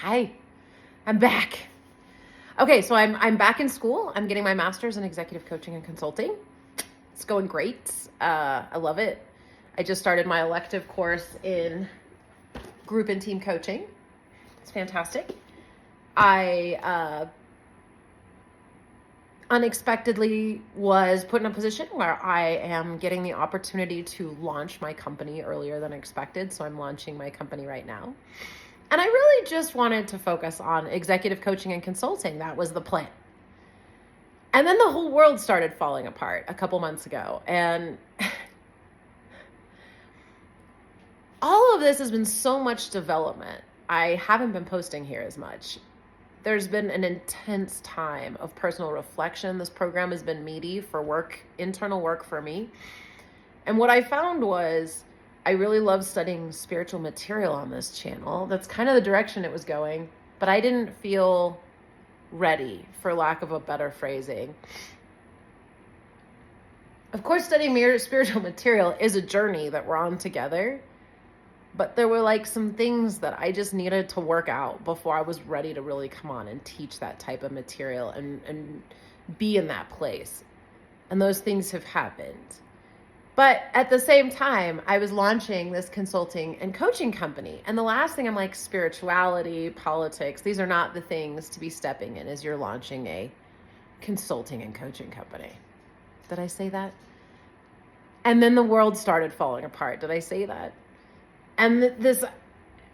Hi, I'm back. Okay, so I'm back in school. I'm getting my master's in executive coaching and consulting. It's going great. I love it. I just started my elective course in group and team coaching. It's fantastic. I unexpectedly was put in a position where I am getting the opportunity to launch my company earlier than expected. So I'm launching my company right now. And I really just wanted to focus on executive coaching and consulting. That was the plan. And then the whole world started falling apart a couple months ago. And all of this has been so much development. I haven't been posting here as much. There's been an intense time of personal reflection. This program has been meaty for work, internal work for me. And what I found was I really love studying spiritual material on this channel. That's kind of the direction it was going, but I didn't feel ready, for lack of a better phrasing. Of course, studying spiritual material is a journey that we're on together, but there were like some things that I just needed to work out before I was ready to really come on and teach that type of material and be in that place. And those things have happened. But at the same time, I was launching this consulting and coaching company. And the last thing I'm like, spirituality, politics, these are not the things to be stepping in as you're launching a consulting and coaching company. Did I say that? And then the world started falling apart. Did I say that? And this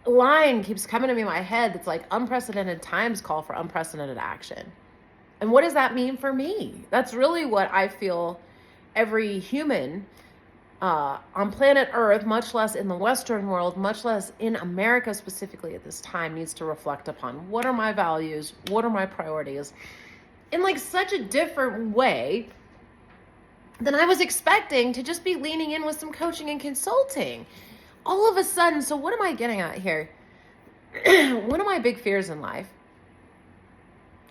line keeps coming to me in my head that's like, unprecedented times call for unprecedented action. And what does that mean for me? That's really what I feel every human on planet Earth, much less in the Western world, much less in America specifically at this time, needs to reflect upon. What are my values? What are my priorities? In like such a different way than I was expecting to just be leaning in with some coaching and consulting. All of a sudden, so what am I getting at here? One of my big fears in life,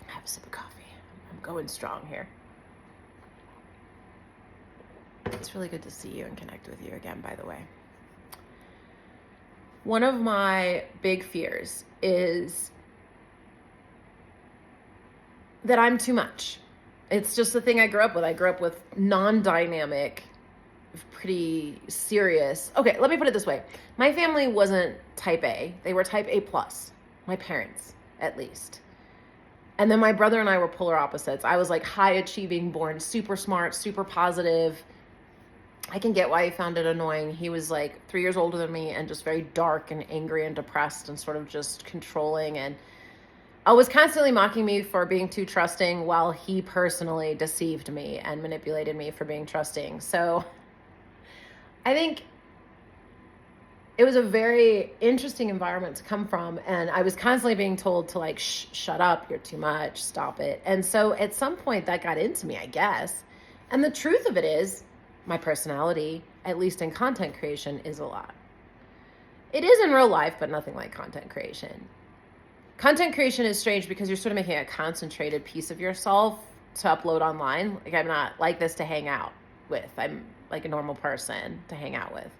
have a sip of coffee. I'm going strong here. It's really good to see you and connect with you again, by the way. One of my big fears is that I'm too much. It's just the thing I grew up with. I grew up with non-dynamic, pretty serious. Okay, let me put it this way. My family wasn't type A. They were type A+. My parents, at least. And then my brother and I were polar opposites. I was like high achieving, born super smart, super positive. I can get why he found it annoying. He was like 3 years older than me and just very dark and angry and depressed and sort of just controlling, and was constantly mocking me for being too trusting while he personally deceived me and manipulated me for being trusting. So I think it was a very interesting environment to come from. And I was constantly being told to like, shut up, you're too much, stop it. And so at some point that got into me, I guess. And the truth of it is, my personality, at least in content creation, is a lot. It is in real life, but nothing like content creation. Content creation is strange because you're sort of making a concentrated piece of yourself to upload online. Like, I'm not like this to hang out with. I'm like a normal person to hang out with.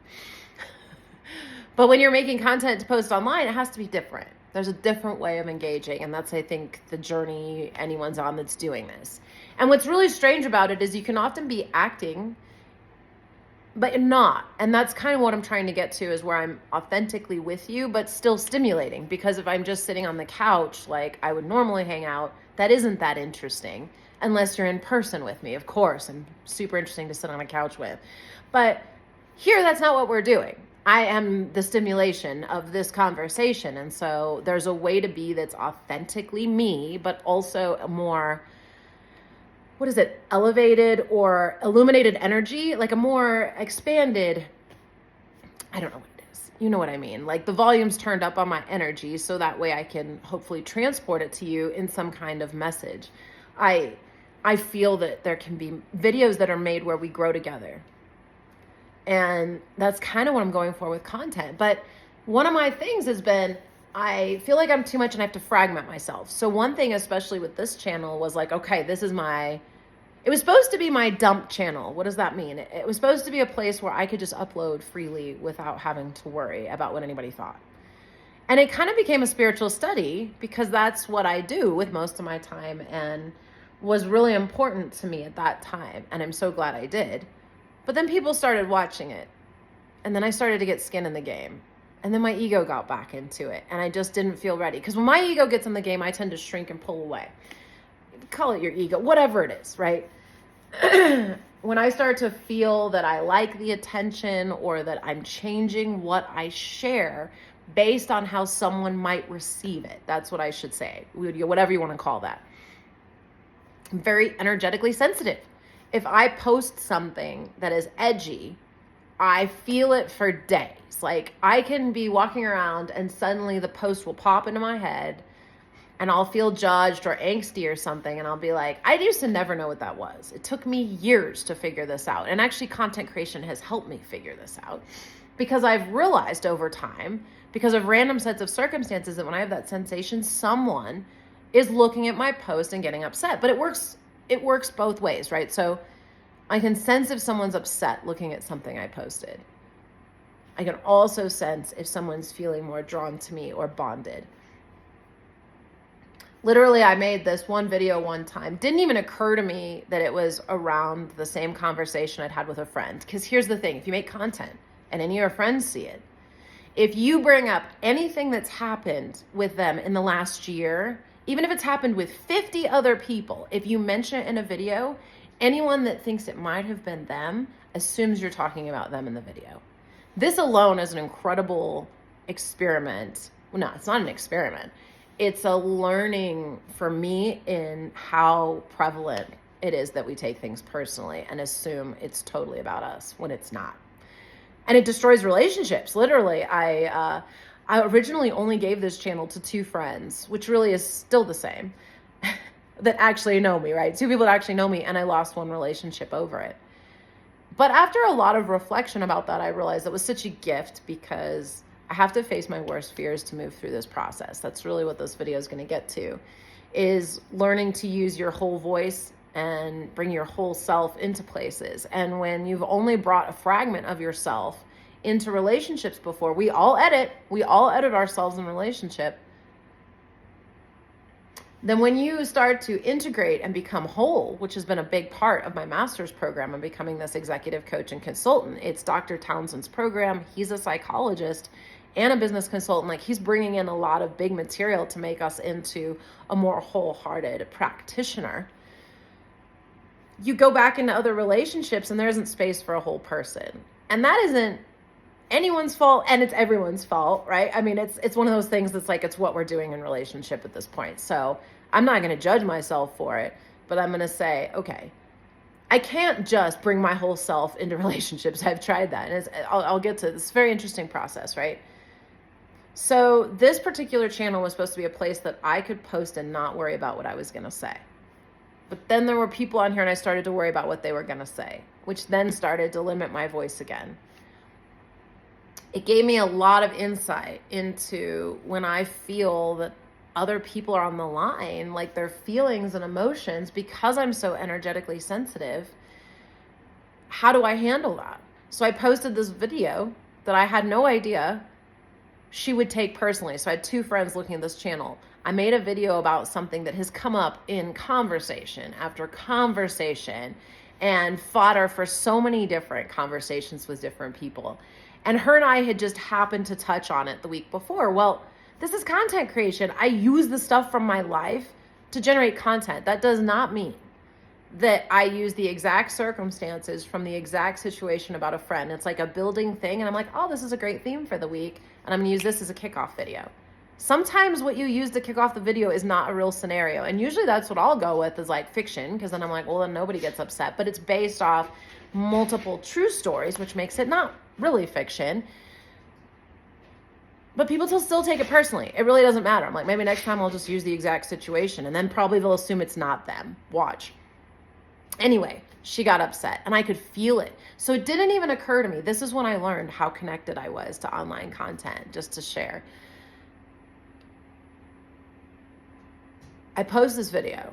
But when you're making content to post online, it has to be different. There's a different way of engaging. And that's, I think, the journey anyone's on that's doing this. And what's really strange about it is you can often be acting, but you're not. And that's kind of what I'm trying to get to, is where I'm authentically with you, but still stimulating. Because if I'm just sitting on the couch like I would normally hang out, that isn't that interesting. Unless you're in person with me, of course. I'm super interesting to sit on a couch with. But here, that's not what we're doing. I am the stimulation of this conversation. And so there's a way to be that's authentically me, but also a more, elevated or illuminated energy, like a more expanded, I don't know what it is. You know what I mean? Like the volume's turned up on my energy so that way I can hopefully transport it to you in some kind of message. I feel that there can be videos that are made where we grow together. And that's kind of what I'm going for with content. But one of my things has been, I feel like I'm too much and I have to fragment myself. So one thing, especially with this channel, was like, okay, it was supposed to be my dump channel. What does that mean? It was supposed to be a place where I could just upload freely without having to worry about what anybody thought. And it kind of became a spiritual study because that's what I do with most of my time and was really important to me at that time. And I'm so glad I did. But then people started watching it. And then I started to get skin in the game. And then my ego got back into it. And I just didn't feel ready. Because when my ego gets in the game, I tend to shrink and pull away. Call it your ego, whatever it is, right? When I start to feel that I like the attention or that I'm changing what I share based on how someone might receive it. That's what I should say, whatever you want to call that. I'm very energetically sensitive. If I post something that is edgy, I feel it for days. Like I can be walking around and suddenly the post will pop into my head and I'll feel judged or angsty or something. And I'll be like, I used to never know what that was. It took me years to figure this out. And actually content creation has helped me figure this out because I've realized over time, because of random sets of circumstances, that when I have that sensation, someone is looking at my post and getting upset. But it works both ways, right? So I can sense if someone's upset looking at something I posted. I can also sense if someone's feeling more drawn to me or bonded. Literally, I made this one video one time. Didn't even occur to me that it was around the same conversation I'd had with a friend. Because here's the thing, if you make content and any of your friends see it, if you bring up anything that's happened with them in the last year, even if it's happened with 50 other people, if you mention it in a video, anyone that thinks it might have been them assumes you're talking about them in the video. This alone is an incredible experiment. Well, no, it's not an experiment. It's a learning for me in how prevalent it is that we take things personally and assume it's totally about us when it's not. And it destroys relationships. Literally, I originally only gave this channel to 2 friends, which really is still the same, that actually know me, right? 2 people that actually know me, and I lost one relationship over it. But after a lot of reflection about that, I realized it was such a gift because I have to face my worst fears to move through this process. That's really what this video is going to get to, is learning to use your whole voice and bring your whole self into places. And when you've only brought a fragment of yourself into relationships before, we all edit ourselves in relationship. Then when you start to integrate and become whole, which has been a big part of my master's program and becoming this executive coach and consultant, it's Dr. Townsend's program. He's a psychologist and a business consultant. Like, he's bringing in a lot of big material to make us into a more wholehearted practitioner. You go back into other relationships and there isn't space for a whole person. And that isn't anyone's fault, and it's everyone's fault, right? I mean, it's one of those things that's like, it's what we're doing in relationship at this point. So I'm not going to judge myself for it, but I'm going to say, okay, I can't just bring my whole self into relationships. I've tried that. And I'll get to this. It's a very interesting process, right? So this particular channel was supposed to be a place that I could post and not worry about what I was going to say. But then there were people on here and I started to worry about what they were going to say, which then started to limit my voice again. It gave me a lot of insight into when I feel that other people are on the line, like their feelings and emotions, because I'm so energetically sensitive. How do I handle that? So I posted this video that I had no idea she would take personally. So I had 2 friends looking at this channel. I made a video about something that has come up in conversation after conversation and fodder for so many different conversations with different people. And her and I had just happened to touch on it the week before. Well, this is content creation. I use the stuff from my life to generate content. That does not mean that I use the exact circumstances from the exact situation about a friend. It's like a building thing. And I'm like, oh, this is a great theme for the week. And I'm going to use this as a kickoff video. Sometimes what you use to kick off the video is not a real scenario. And usually that's what I'll go with, is like fiction. Because then I'm like, well, then nobody gets upset. But it's based off multiple true stories, which makes it not really fiction. But people still take it personally. It really doesn't matter. I'm like, maybe next time I'll just use the exact situation. And then probably they'll assume it's not them. Watch. Anyway, she got upset and I could feel it. So it didn't even occur to me. This is when I learned how connected I was to online content, just to share. I post this video